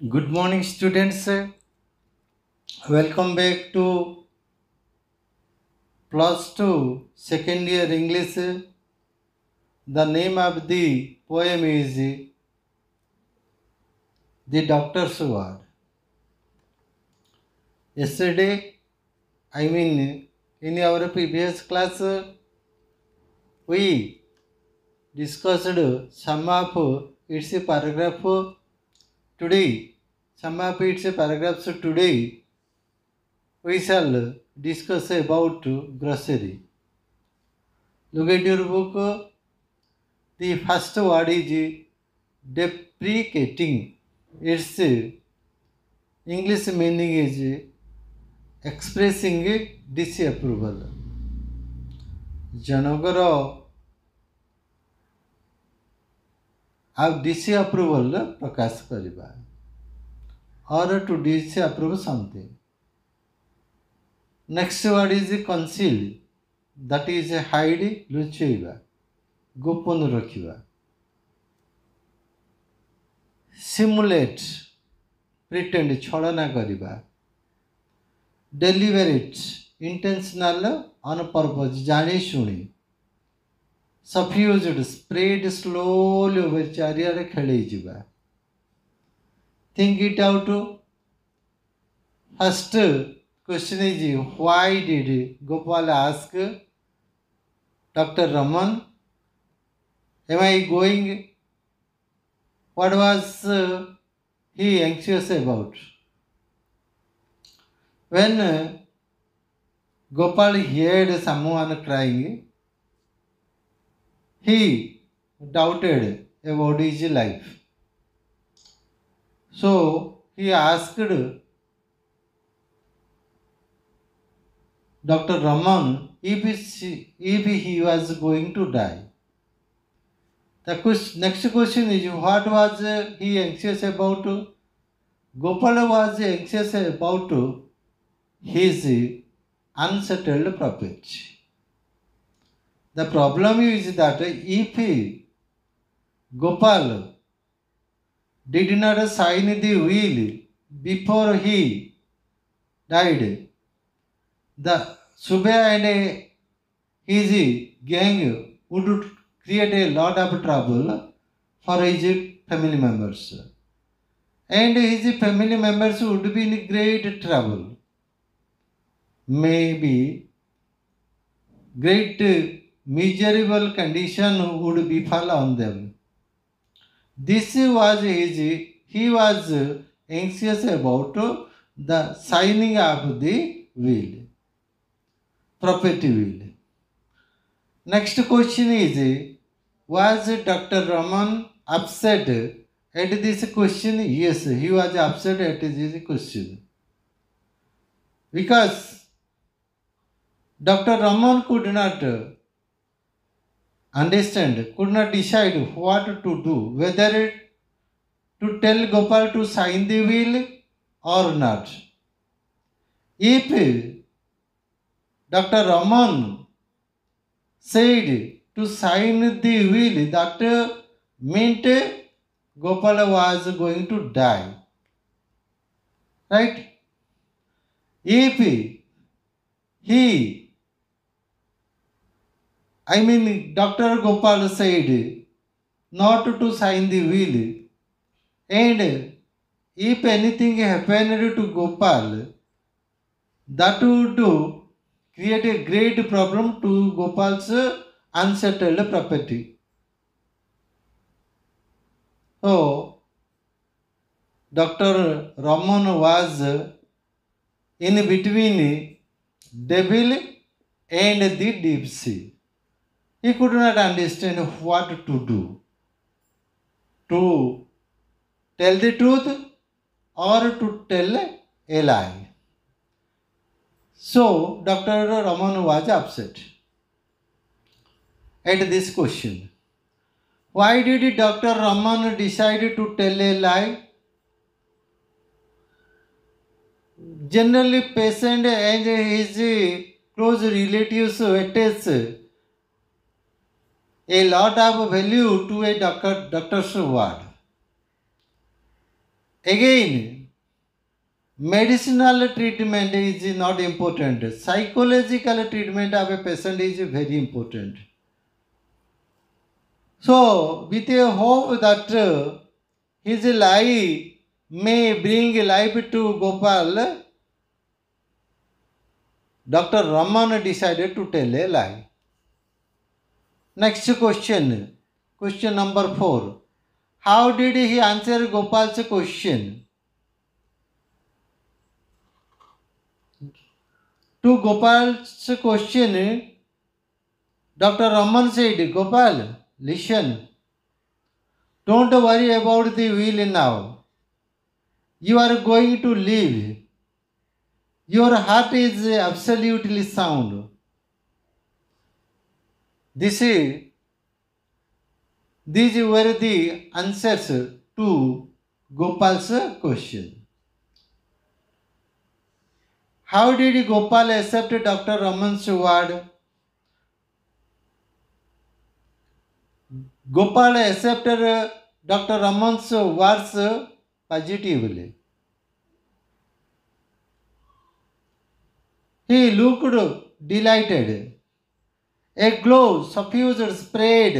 Good morning, students. Welcome back to plus 2 second year English. The name of the poem is The Doctor's Word. Yesterday, in our previous class, we discussed some of its paragraph. Today, some of its paragraphs today, we shall discuss about grocery. Look at your book. The first word is deprecating. Its English meaning is expressing disapproval. ଜଣଙ୍କର ଆଉ disapproval ପ୍ରକାଶ କରିବା or to disapprove something. Next word is conceal, that is hide, ଲୁଚେଇବା, ଗୋପନ ରଖିବା. Simulate, pretend, ଛଳନା କରିବା. Deliberate, intentional, on purpose, ଜାଣି ଶୁଣି. Suffused, spread slowly over, ଚାରିଆଡ଼େ ଖେଳେଇଯିବା. Think it out. First question is, why did Gopal ask Dr. Raman, am I going? What was he anxious about? When Gopal heard someone crying, he doubted about his life. So he asked Dr. Raman if he was going to die. The next question is, what was he anxious about? Gopal was anxious about his unsettled property. The problem is that if Gopal did not sign the will before he died, the Subhaya and his gang would create a lot of trouble for his family members. And his family members would be in great trouble. Maybe great miserable condition would befall on them. This was he was anxious about the signing of the will, property will. Next question is, was Dr. Raman upset at this question? Yes, he was upset at this question. Because Dr. Raman could not understand, could not decide what to do, whether to tell Gopal to sign the will or not. If Dr. Raman said to sign the will, that meant Gopal was going to die. Right? If Dr. Gopal said not to sign the will, and if anything happened to Gopal, that would create a great problem to Gopal's unsettled property. So, Dr. Raman was in between devil and the deep sea. He could not understand what to do. To tell the truth or to tell a lie. So, Dr. Raman was upset at this question. Why did Dr. Raman decide to tell a lie? Generally, patient and his close relatives attach a lot of value to a doctor's word. Again, medicinal treatment is not important. Psychological treatment of a patient is very important. So, with a hope that his life may bring life to Gopal, Dr. Raman decided to tell a lie. Next question. Question number 4. How did he answer Gopal's question? To Gopal's question, Dr. Raman said, Gopal, listen, don't worry about the will now. You are going to live. Your heart is absolutely sound. These were the answers to Gopal's question. How did Gopal accept Dr. Raman's word? Gopal accepted Dr. Raman's words positively. He looked delighted. A glow spread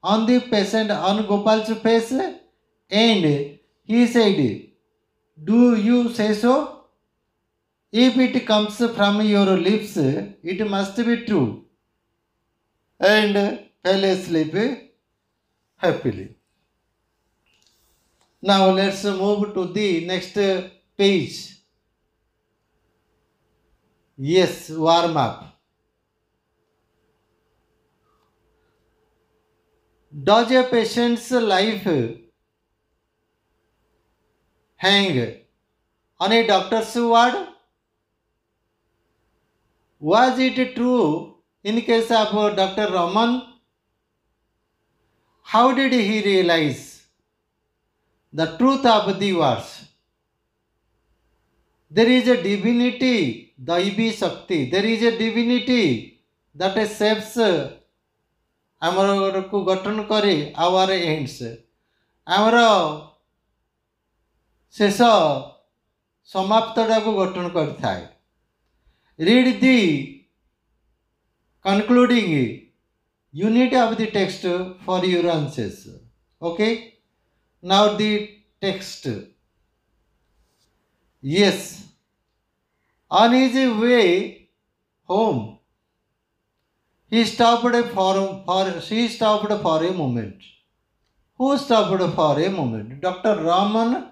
on the patient on Gopal's face, and he said, do you say so? If it comes from your lips, it must be true. And fell asleep happily. Now let's move to the next page. Yes, warm up. Does a patient's life hang on a doctor's word? Was it true in case of Dr. Raman? How did he realize the truth of the words? There is a divinity, Daivi Shakti. There is a divinity that shapes ଆମର କୁ ଗଠନ କରି our ends. ଆମର ଶେଷ ସମାପ୍ତଟାକୁ ଗଠନ କରିଥାଏ. Read the concluding unit of the text for your answers. Okay? Now the text. Yes. On his way home, he stopped for a moment. Who stopped for a moment? Dr. Raman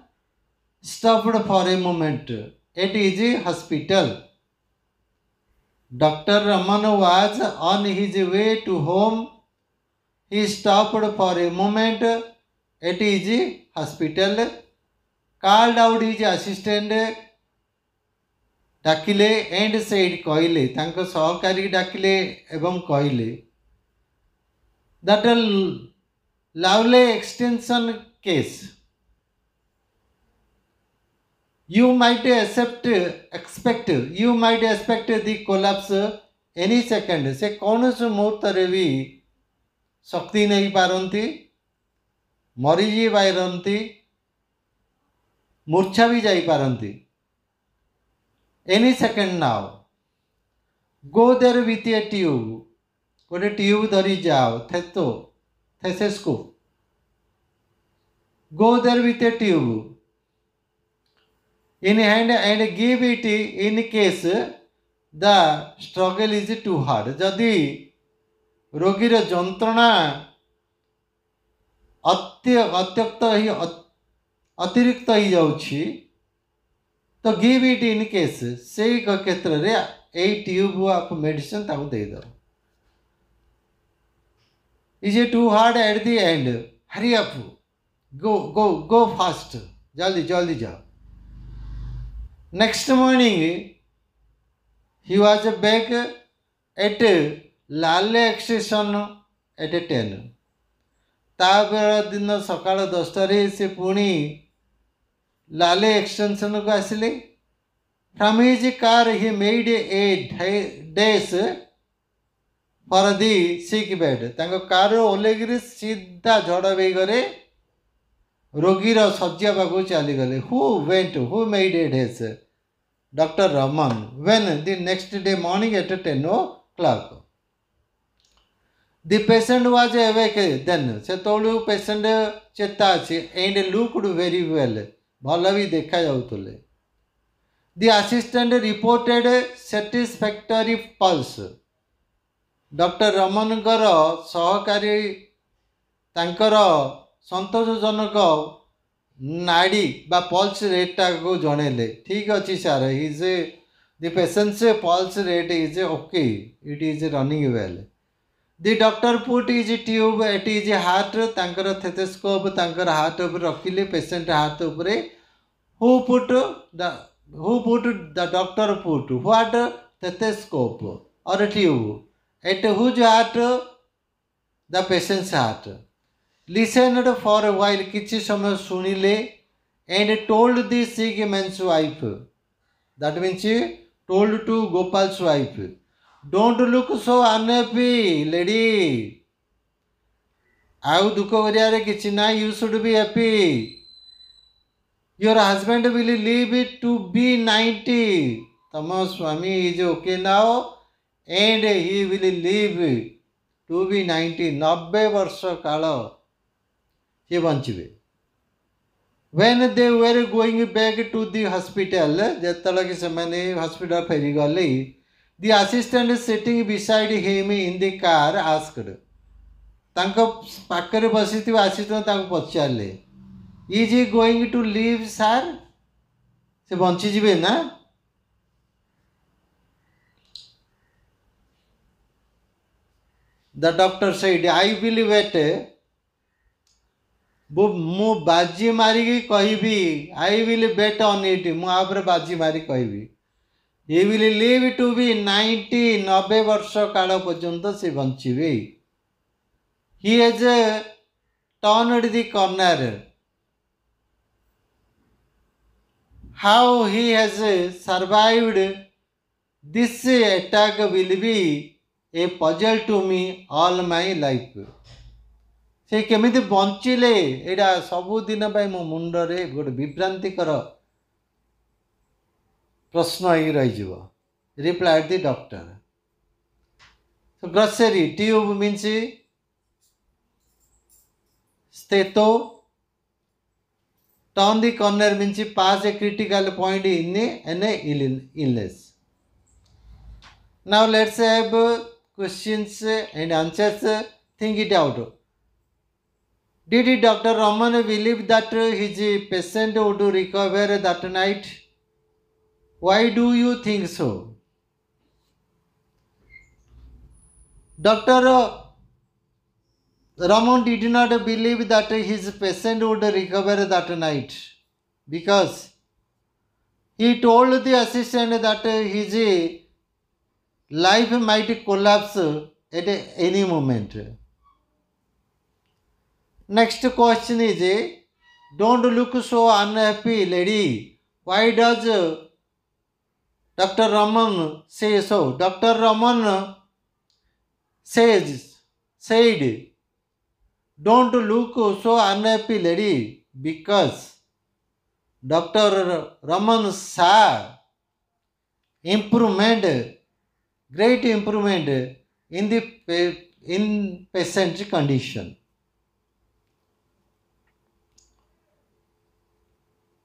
stopped for a moment at his hospital. Dr. Raman was on his way to home. He stopped for a moment at his hospital, called out his assistant, डाकिले and said कहले तांको सहकारी डाकिले एवं कहले that lovely extension case you might expect the collapse any second. से कौनसी मुहूर्तरे भी शक्ति नहीं पारंती, मरीजी पारंती, मूर्छा भी जाई पारंती. Any second now. Go there with a tube. गोटे ट्यूब धरी जाओ, थेसेस्कोप. Go there with a tube in hand and give it in case the struggle is too hard. जदि रोगीर जंत्रणा अतिरिक्त ही जाउछि तो गिव इट इन केस से क्षेत्र रे ए ट्यूब ऑफ मेडिसिन ताको दे दो. Is it too hard at the end? Hurry up, go fast, जल्दी जाओ. Next morning he was back at लाले एक्सटेंशन एट 10. तापर दिन सकाळ 10 से पुणी लाले एक्सटेंशन को आसिले. From his car he made a dash for the sick bed. तांको कार ओलेगिरी सीधा झड़ बेगरे ରୋଗୀର ଶଯ୍ୟା ପାଖକୁ ଚାଲିଗଲେ। Who made it has? Doctor Raman. When the next day morning at 10 o'clock. The patient was awake then. ସେତେବେଳୁ ପେସେଣ୍ଟ ଚେତା ଅଛି and looked very well. ଭଲ ବି ଦେଖାଯାଉଥିଲେ। The assistant reported satisfactory pulse. ଡକ୍ଟର ରମନଙ୍କର ସହକାରୀ ତାଙ୍କର ସନ୍ତୋଷଜନକ ନାଡ଼ି ବା ପଲ୍ସ ରେଟ୍ଟାକୁ ଜଣେଇଲେ। ଠିକ୍ ଅଛି sir, the patient's pulse rate is okay, it is running well. The doctor put his tube at his heart. ତାଙ୍କର ଥେଥୋସ୍କୋପ୍ ତାଙ୍କର ହାର୍ଟ ଉପରେ ରଖିଲେ, ପେସେଣ୍ଟ ହାର୍ଟ ଉପରେ। Who put the doctor put what stethoscope or tube at whose heart? The patient's heart. Listened for a while, କିଛି ସମୟ ଶୁଣିଲେ, and told the sick man's wife, that means told to Gopal's wife, don't look so unhappy lady. ଆଉ ଦୁଃଖ କରିବାରେ କିଛି ନାହିଁ, you should be happy. Your husband will live to be 90. ତମ ସ୍ୱାମୀ is okay now and he will live to be 90. 90 ବର୍ଷ କାଳ ସେ ବଞ୍ଚିବେ। When they were going back to the hospital, ଯେତେବେଳେ କି ସେମାନେ ହସ୍ପିଟାଲ ଫେରିଗଲେ, the assistant sitting beside him in the car asked, ତାଙ୍କ ପାଖରେ ବସିଥିବା ଆସିଷ୍ଟାଣ୍ଟ ତାଙ୍କୁ ପଚାରିଲେ, is he going to live sir? ସେ ବଞ୍ଚିଯିବେ ନା? The doctor said, I will wait. ମୁଁ ବାଜି ମାରିକି କହିବି, I will bet on it, ମୁଁ ଆ ଉପରେ ବାଜି ମାରି କହିବି। He will live to be 90, 90 ବର୍ଷ କାଳ ପର୍ଯ୍ୟନ୍ତ ସେ ବଞ୍ଚିବେ। He has turned the corner. How he has survived this attack will be a puzzle to me all my life. ସେ କେମିତି ବଞ୍ଚିଲେ ଏଇଟା ସବୁଦିନ ପାଇଁ ମୋ ମୁଣ୍ଡରେ ଗୋଟେ ବିଭ୍ରାନ୍ତିକର ପ୍ରଶ୍ନ ହେଇ ରହିଯିବ। Replied the doctor. Grocery tube means stetho. Turn the corner means pass a critical point in an illness. Now let's have questions and answers. Think it out. Did Dr. Raman believe that his patient would recover that night? Why do you think so? Dr. Raman did not believe that his patient would recover that night because he told the assistant that his life might collapse at any moment. Next question is, don't look so unhappy lady. Why does Dr. Raman say so? Dr. Raman said, don't look so unhappy lady, because Dr. Raman saw improvement, great improvement in the patient's condition.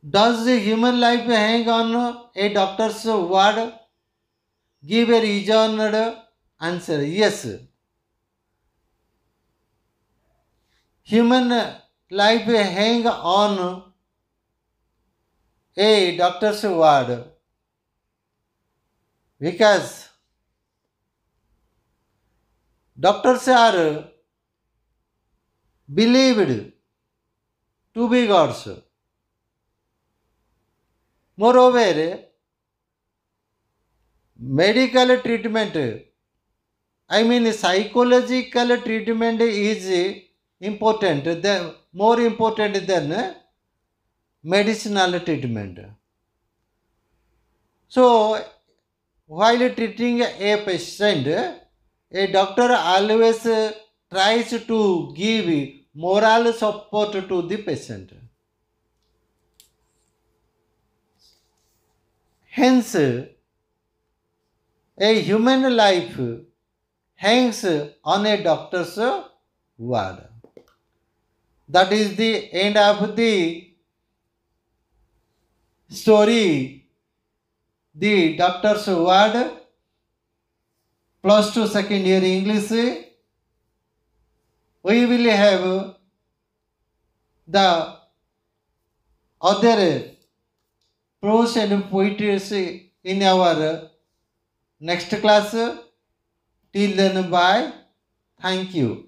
Does the human life hang on a doctor's word? Give a reasoned answer. Yes. Human life hang on a doctor's word because doctors are believed to be gods. Moreover, medical treatment, I mean psychological treatment is important, more important than medicinal treatment. So, while treating a patient, a doctor always tries to give moral support to the patient. Hence, a human life hangs on a doctor's word. That is the end of the story. The doctor's word, plus 2 second year English. We will have the other prose and poetry in our next class. Till then, bye. Thank you.